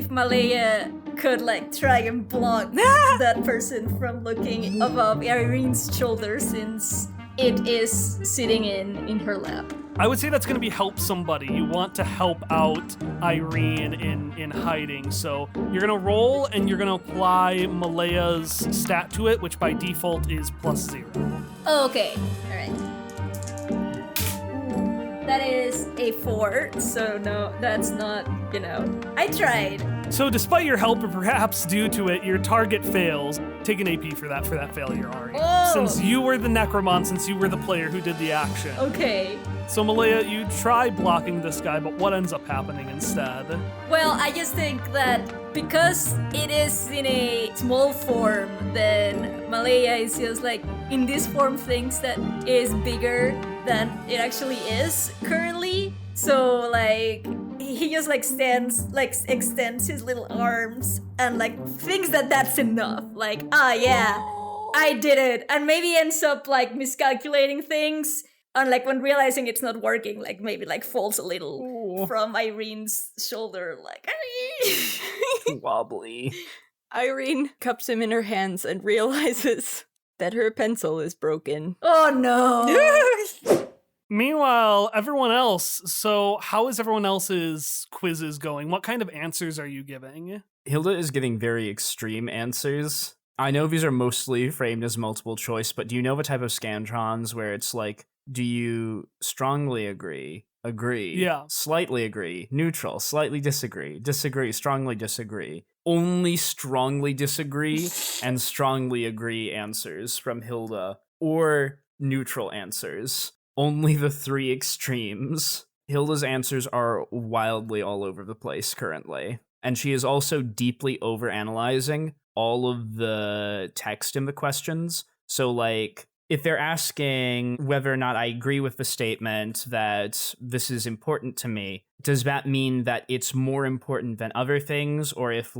Malaya could try and block that person from looking above Irene's shoulder since it is sitting in her lap. I would say that's going to be help somebody. You want to help out Irene in hiding. So you're going to roll and you're going to apply Malaya's stat to it, which by default is +0. Okay, alright. That is a 4, so no, that's not, I tried. So despite your help, or perhaps due to it, your target fails. Take an AP for that failure, Ari. Oh. Since you were the Necromon, since you were the player who did the action. Okay. So Malaya, you try blocking this guy, but what ends up happening instead? Well, I just think that because it is in a small form, then Malaya is just in this form thinks that it is bigger than it actually is currently. So he just extends his little arms and thinks that that's enough. Yeah, I did it. And maybe ends up miscalculating things. And when realizing it's not working, maybe falls a little from Irene's shoulder, Wobbly. Irene cups him in her hands and realizes that her pencil is broken. Oh no. Meanwhile, everyone else, so how is everyone else's quizzes going? What kind of answers are you giving? Hilda is giving very extreme answers. I know these are mostly framed as multiple choice, but do you know the type of Scantrons where it's like, do you strongly agree, slightly agree, neutral, slightly disagree, disagree, strongly disagree, only strongly disagree, and strongly agree answers from Hilda, or neutral answers? Only the three extremes. Hilda's answers are wildly all over the place currently. And she is also deeply overanalyzing all of the text in the questions. So, like, if they're asking whether or not I agree with the statement that this is important to me, does that mean that it's more important than other things? Or if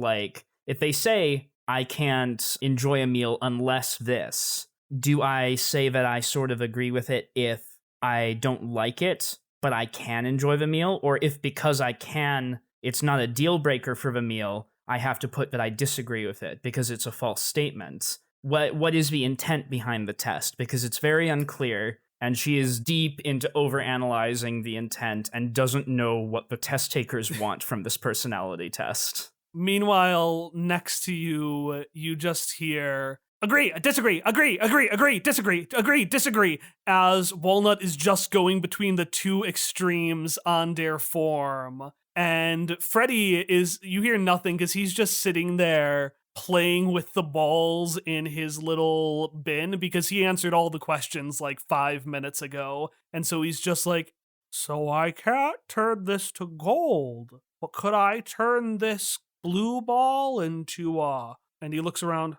they say, I can't enjoy a meal unless this, do I say that I sort of agree with it if I don't like it, but I can enjoy the meal? Or if because I can, it's not a deal breaker for the meal, I have to put that I disagree with it because it's a false statement? What is the intent behind the test? Because it's very unclear, and she is deep into overanalyzing the intent and doesn't know what the test takers want from this personality test. Meanwhile, next to you, you just hear, agree, disagree, disagree, disagree, as Walnut is just going between the two extremes on their form. And Freddy you hear nothing because he's just sitting there playing with the balls in his little bin because he answered all the questions like 5 minutes ago. And so he's just like, so I can't turn this to gold, but could I turn this blue ball into and he looks around,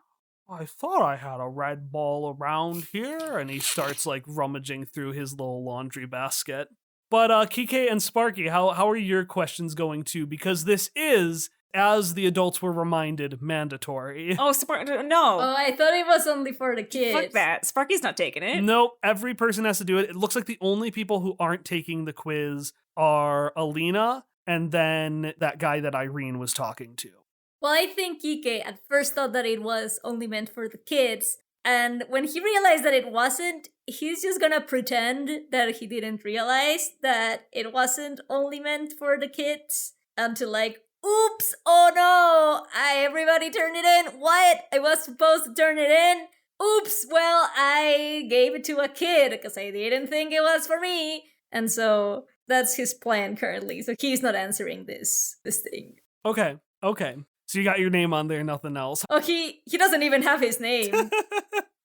I thought I had a red ball around here, and he starts like rummaging through his little laundry basket. But Quique and Sparky, how are your questions going too? Because this is, as the adults were reminded, mandatory. Oh, no. Oh, I thought it was only for the kids. Fuck that. Sparky's not taking it. Nope, every person has to do it. It looks like the only people who aren't taking the quiz are Alina and then that guy that Irene was talking to. Well, I think Quique at first thought that it was only meant for the kids, and when he realized that it wasn't, he's just gonna pretend that he didn't realize that it wasn't only meant for the kids until like, oops, oh no, everybody turned it in. What? I was supposed to turn it in? Oops, well, I gave it to a kid because I didn't think it was for me. And so that's his plan currently. So he's not answering this thing. Okay. So you got your name on there, nothing else. Oh, he doesn't even have his name.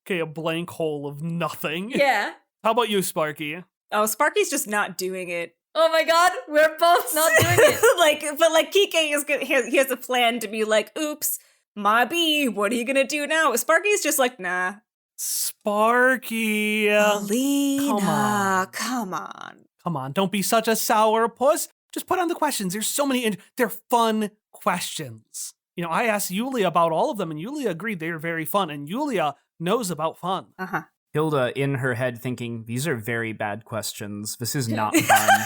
Okay, a blank hole of nothing. Yeah. How about you, Sparky? Oh, Sparky's just not doing it. Oh my god, we're both not doing it. But Quique is he has a plan to be like, oops, my bee, what are you gonna do now? Sparky's just like, nah. Sparky. Alina, come on. Come on, don't be such a sour puss. Just put on the questions. There's so many, and they're fun questions. You know, I asked Yulia about all of them, and Yulia agreed they're very fun, and Yulia knows about fun. Uh-huh. Hilda in her head thinking, these are very bad questions. This is not fun.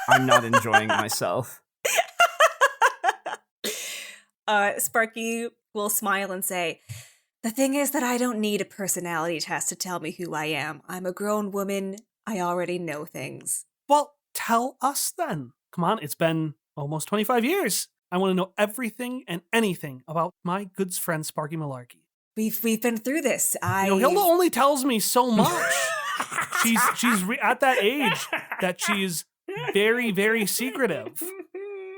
I'm not enjoying myself. Sparky will smile and say, the thing is that I don't need a personality test to tell me who I am. I'm a grown woman. I already know things. Well, tell us then. Come on, it's been almost 25 years. I want to know everything and anything about my good friend Sparky Malarkey. We've been through this. Hilda only tells me so much. she's at that age that she's very, very secretive.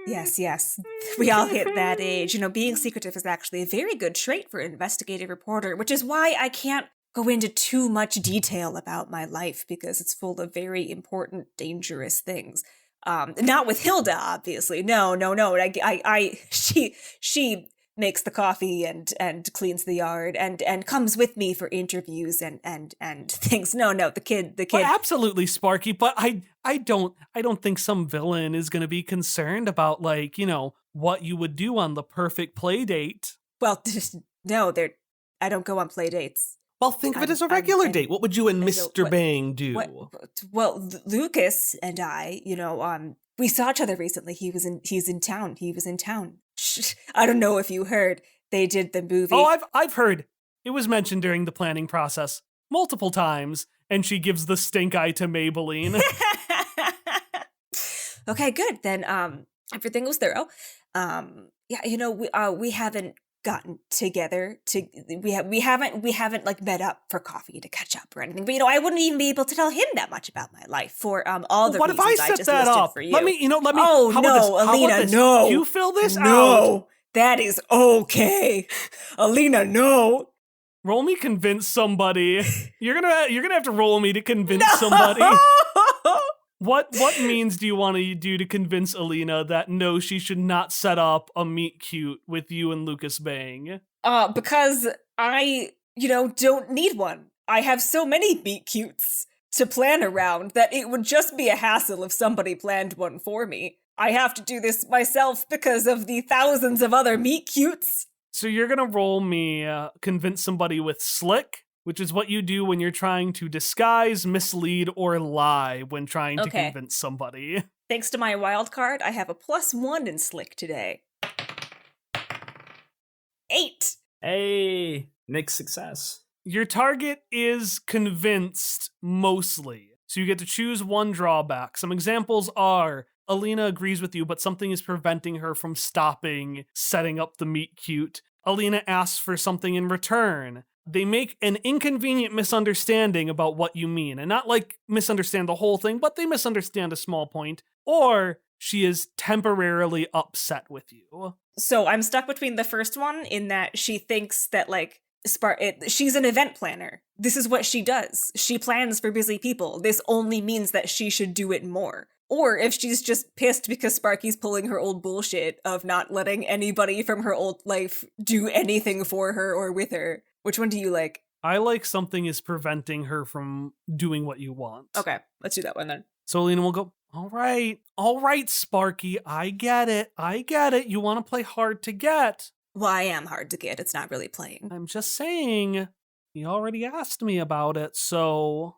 Yes. We all hit that age. You know, being secretive is actually a very good trait for an investigative reporter, which is why I can't go into too much detail about my life because it's full of very important, dangerous things. Not with Hilda, obviously. No. She makes the coffee and cleans the yard and comes with me for interviews and things. No, the kid. Well, absolutely, Sparky. But I don't think some villain is going to be concerned about, like, you know, what you would do on the perfect play date. Well, no, I don't go on play dates. Well, think of it as a regular date. What would you and Mr. Bang do? Well, Lucas and I, you know, we saw each other recently. He's in town. He was in town. I don't know if you heard. They did the movie. Oh, I've heard. It was mentioned during the planning process multiple times, and she gives the stink eye to Maybelline. Okay, good. Then everything was thorough. We haven't gotten together we haven't like met up for coffee to catch up or anything. But I wouldn't even be able to tell him that much about my life for all the what if reasons I I set just that listed up? for you. Let me. Oh, how about no, this? How about Alina, this? no. You fill this out. No, that is okay. Alina, no. Roll me convince somebody. You're gonna have to roll me to convince somebody. What means do you want to do to convince Alina that no, she should not set up a meet cute with you and Lucas Bang? Because I, don't need one. I have so many meet cutes to plan around that it would just be a hassle if somebody planned one for me. I have to do this myself because of the thousands of other meet cutes. So you're gonna roll me convince somebody with slick, which is what you do when you're trying to disguise, mislead, or lie when trying to convince somebody. Thanks to my wild card, I have a +1 in slick today. 8. Hey, mixed success. Your target is convinced mostly, so you get to choose one drawback. Some examples are Alina agrees with you, but something is preventing her from stopping setting up the meet cute. Alina asks for something in return. They make an inconvenient misunderstanding about what you mean, and not like misunderstand the whole thing, but they misunderstand a small point, or she is temporarily upset with you. So I'm stuck between the first one in that she thinks that she's an event planner. This is what she does. She plans for busy people. This only means that she should do it more. Or if she's just pissed because Sparky's pulling her old bullshit of not letting anybody from her old life do anything for her or with her. Which one do you like? I like something is preventing her from doing what you want. Okay, let's do that one then. So Alina will go, all right, Sparky, I get it. You want to play hard to get. Well, I am hard to get. It's not really playing. I'm just saying, you already asked me about it, so...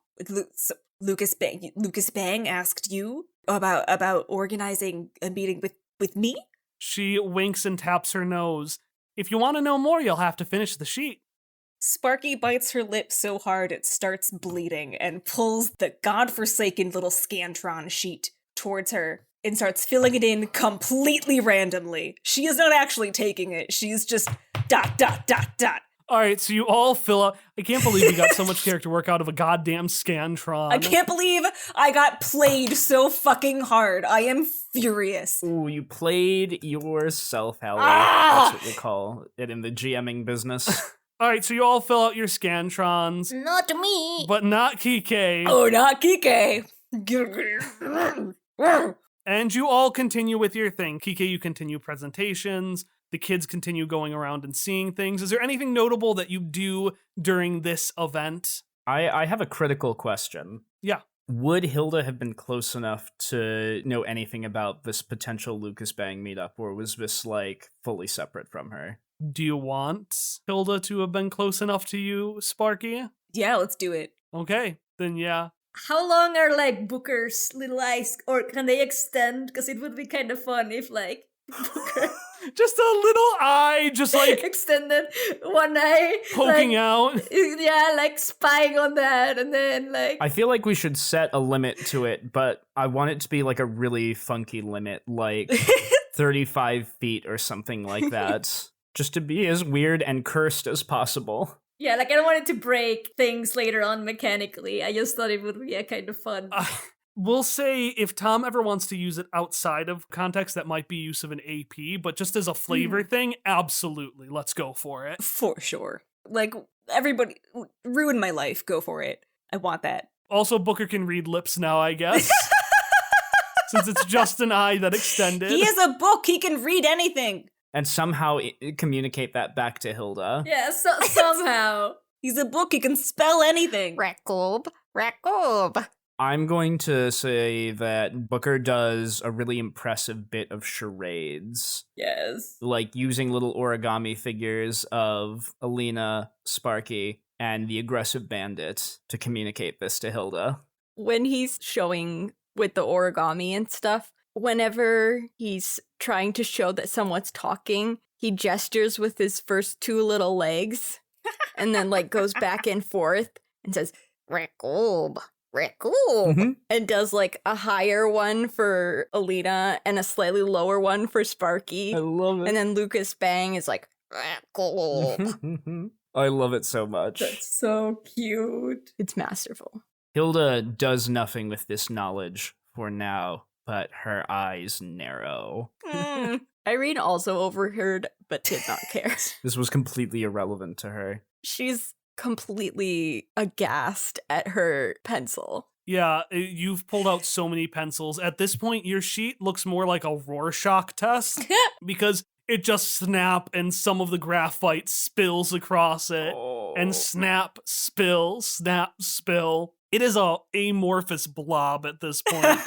Lucas Bang asked you about organizing a meeting with me? She winks and taps her nose. If you want to know more, you'll have to finish the sheet. Sparky bites her lip so hard it starts bleeding and pulls the godforsaken little Scantron sheet towards her and starts filling it in completely randomly. She is not actually taking it. She's just ... All right, so you all fill out. I can't believe you got so much character work out of a goddamn Scantron. I can't believe I got played so fucking hard. I am furious. Ooh, you played yourself, Hallie. That's what we call it in the GMing business. All right, so you all fill out your Scantrons. Not me. But not Quique. Oh, not Quique. And you all continue with your thing. Quique, you continue presentations. The kids continue going around and seeing things. Is there anything notable that you do during this event? I have a critical question. Yeah. Would Hilda have been close enough to know anything about this potential Lucas Bang meetup, or was this, fully separate from her? Do you want Hilda to have been close enough to you, Sparky? Yeah, let's do it. Okay, then yeah. How long are Booker's little eyes, or can they extend? Because it would be kind of fun if Booker just a little eye, just extended one eye, poking out. Yeah, spying on that, and then I feel like we should set a limit to it, but I want it to be a really funky limit, 35 feet or something like that. Just to be as weird and cursed as possible. Yeah, I don't want it to break things later on mechanically. I just thought it would be a kind of fun. We'll say if Tom ever wants to use it outside of context, that might be use of an AP, but just as a flavor thing, absolutely. Let's go for it. For sure. Everybody, ruin my life. Go for it. I want that. Also, Booker can read lips now, I guess. Since it's just an eye that extended. He has a book. He can read anything. And somehow communicate that back to Hilda. Yeah, somehow. He's a book. He can spell anything. Rackoob. I'm going to say that Booker does a really impressive bit of charades. Yes. Using little origami figures of Alina, Sparky, and the aggressive bandit to communicate this to Hilda. When he's showing with the origami and stuff, whenever he's trying to show that someone's talking, he gestures with his first two little legs. and then like goes back and forth and says, Ricoob, Ricoob, and does like a higher one for Alina and a slightly lower one for Sparky. I love it. And then Lucas Bang is like, Ricoob. I love it so much. That's so cute. It's masterful. Hilda does nothing with this knowledge for now, but her eyes narrow. Irene also overheard, but did not care. This was completely irrelevant to her. She's completely aghast at her pencil. Yeah, you've pulled out so many pencils. At this point, your sheet looks more like a Rorschach test because it just snap and some of the graphite spills across it. And snap, spill, snap, spill. It is a amorphous blob at this point.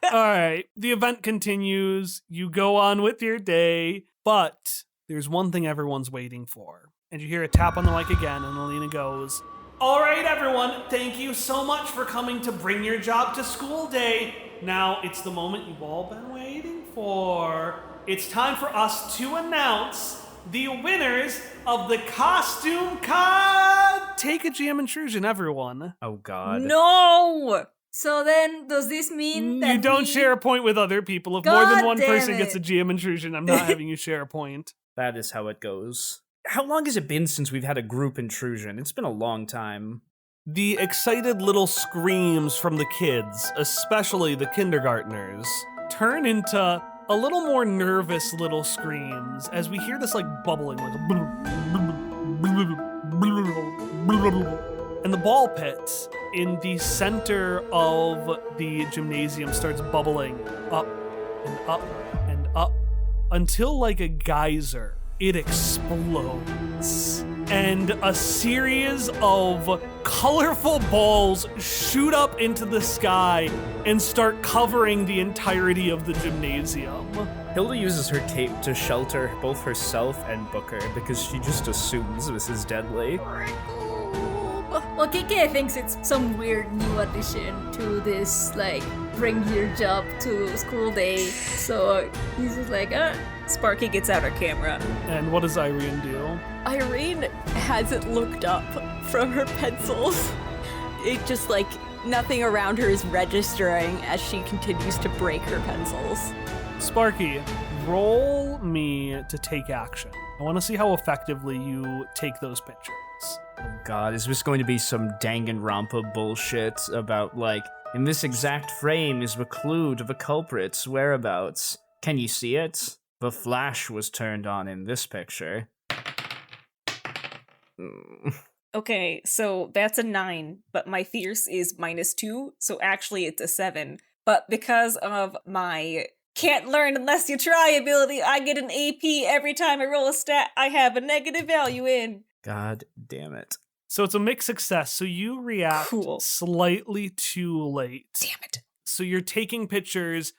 All right, the event continues. You go on with your day, but there's one thing everyone's waiting for. And you hear a tap on the mic again, and Alina goes, all right, everyone, thank you so much for coming to Bring Your Job to School Day. Now, it's the moment you've all been waiting for. It's time for us to announce the winners of the costume Take a GM intrusion, everyone. Oh, God. No! So then, does this mean that You don't share a point with other people. If more than one damn person it. gets a GM intrusion, I'm not having you share a point. That is how it goes. How long has it been since we've had a group intrusion? It's been a long time. The excited little screams from the kids, especially the kindergartners, turn into a little more nervous little screams as we hear this like bubbling, like and the ball pit in the center of the gymnasium starts bubbling up and up and up until like a geyser it explodes. And a series of colorful balls shoot up into the sky and start covering the entirety of the gymnasium. Hilda uses her cape to shelter both herself and Booker because she just assumes this is deadly. Well, Quique thinks it's some weird new addition to this, like, bring your job to school day. So he's just like, Sparky gets out her camera. And what does Irene do? Irene hasn't looked up from her pencils. It just like nothing around her is registering as she continues to break her pencils. Sparky, roll me to take action. I want to see how effectively you take those pictures. Oh God, is this going to be some Danganronpa bullshit about, like, in this exact frame is the clue to the culprit's whereabouts? Can you see it? The flash was turned on in this picture. Okay, so that's a 9, but my fierce is -2, so actually it's a 7. But because of my can't learn unless you try ability, I get an AP every time I roll a stat I have a negative value in. God damn it. So it's a mixed success. So you react slightly too late. Damn it. So you're taking pictures,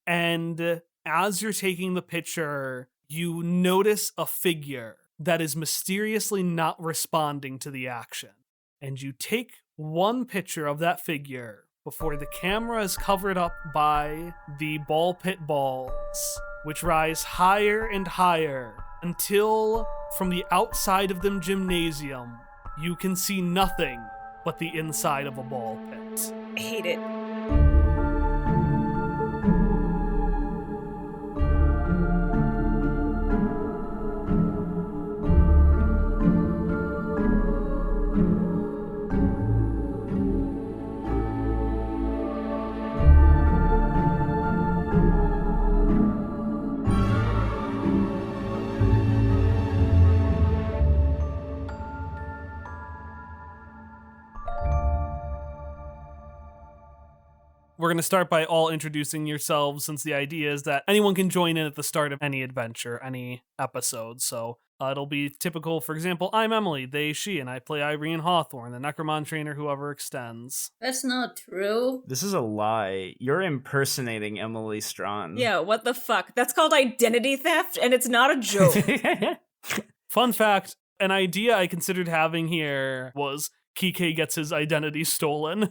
and as you're taking the picture, you notice a figure that is mysteriously not responding to the action. And you take one picture of that figure before the camera is covered up by the ball pit balls, which rise higher and higher until from the outside of the gymnasium, you can see nothing but the inside of a ball pit. I hate it. We're going to start by all introducing yourselves, since the idea is that anyone can join in at the start of any adventure, any episode. So it'll be typical. For example, I'm Emily, they, she, and I play Irene Hawthorne, the Necromon trainer whoever extends. That's not true. This is a lie. You're impersonating Emily Strawn. Yeah, what the fuck? That's called identity theft, and it's not a joke. Fun fact, an idea I considered having here was Quique gets his identity stolen.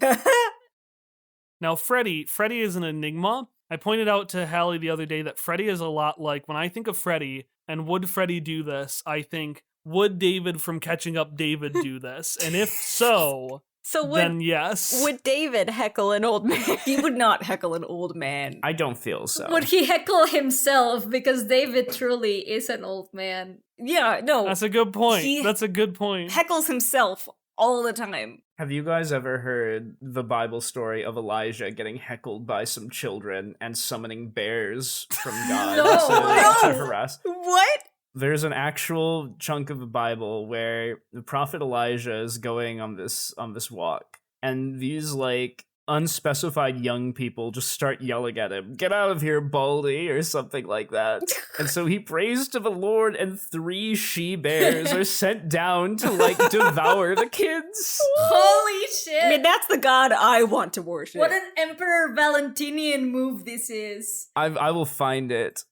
Now, Freddy is an enigma. I pointed out to Hallie the other day that Freddy is a lot like, when I think of Freddy and would Freddy do this, I think, would David from Catching Up David do this? And if so, then yes. Would David heckle an old man? He would not heckle an old man. I don't feel so. Would he heckle himself? Because David truly is an old man. Yeah, no. That's a good point. He That's a good point. heckles himself all the time. Have you guys ever heard the Bible story of Elijah getting heckled by some children and summoning bears from God to harass? What? There's an actual chunk of the Bible where the prophet Elijah is going on this walk, and these like unspecified young people just start yelling at him, "Get out of here, Baldy," or something like that. And so he prays to the Lord, and 3 she-bears are sent down to like devour the kids. Holy shit! I mean, that's the god I want to worship. What an Emperor Valentinian move this is. I will find it.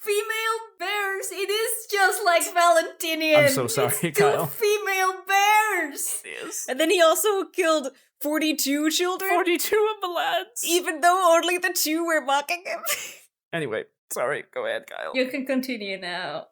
Female bears! It is just like Valentinian! I'm so sorry, it's two Kyle. female bears! Yes. And then he also killed 42 children? 42 of the lads! Even though only the 2 were mocking him? Anyway, sorry, go ahead, Kyle. You can continue now.